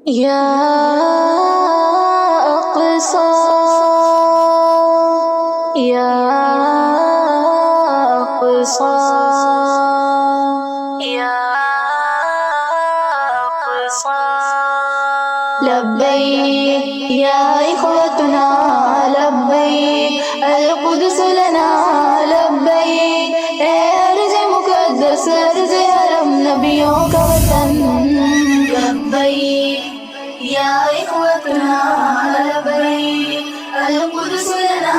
یا اقصی یا اقصی یا اقصی لبیک یا اخوتنا لبیک القدس لنا لبیک اے ارض مقدس ارض حرم نبیوں کا وطن لبیک یا اخوتنا لبیک القدس لنا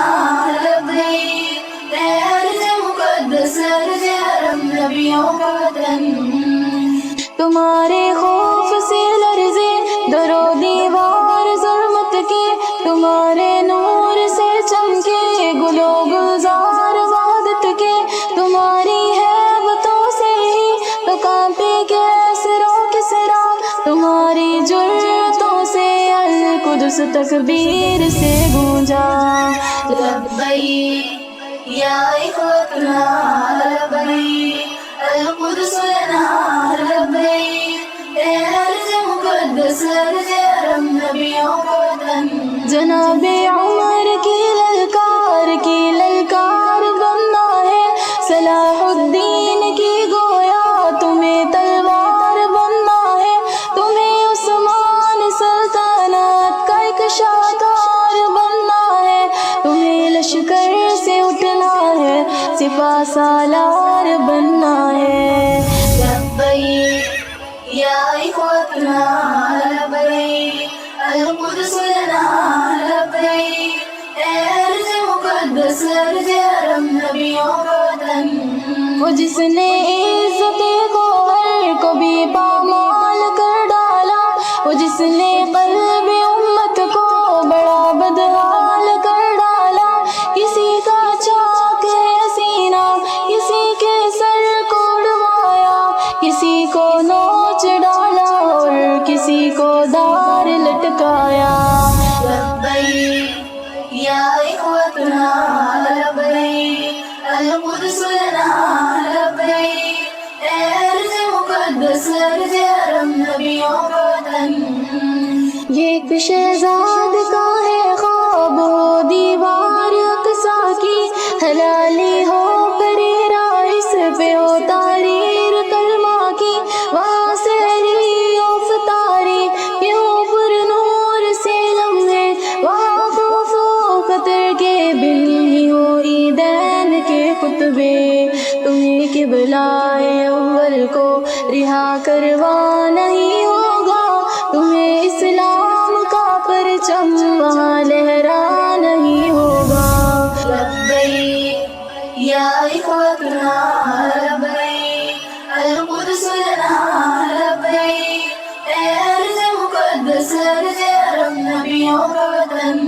لبیک اے ارض مقدس ارض حرم نبیوں کا وطن تمہارے خوف سے لرزے در و دیوار ظلمت کے تمہارے نور سے چمکے گل و گلزار وحدت کے تمہاری ہیبتوں سے ہی تو کانپے کیسروں کسرا تمہاری جرتوں سے القدس تکبیر سے گونجا لبیک یا اخوتنا لبیک القدس لنا لبیک اے ارض مقدس ارض حرم نبیوں کا وطن جناب عمر کی للکار بننا ہے صلاح الدین کی گویا تمہیں تلوار بننا ہے تمہیں عثمان سلطنت کا ایک شاہکار بننا ہے تمہیں لشکر سے اٹھنا ہے سپاہ سالار بننا ہے لبیک یا اخوتنا لبیک القدس لنا لبیک اے ارض مقدس ارض حرم نبیوں کا وطن وہ جس نے عزت گوہر کو بھی پامال کر ڈالا وہ جس نے قلب امت کو بڑا بدحال کر ڈالا کسی کا چاک ہے سینہ کسی کے سر کو اڑوایا کسی کو نوچ ڈالا اور کسی کو دار لٹکایا لبیک یا اخوتنا لبیک القدس لنا لبیک اے ارض مقدس ارض حرم نبیوں کا وطن یہ ایک شہزاد کا ہے خواب ہو دیوار اقصی کی حلالی ہو کرے رائس پہ ہو تحریر کلمہ کی وہاں سے علی افطاری کیوں پر نور سے لمحے وہاں خوف و خطر کے بن ہی ہو عیدین کے خطبے تمہیں قبلہ اول کو رہا کروانا ہی ہوگا تمہیں اسلام کا پرچم وہاں لہرانا ہی ہوگا لبیک یا اخوتنا لبیک القدس لنا لبیک اے ارض مقدس ارض حرم نبیوں کا وطن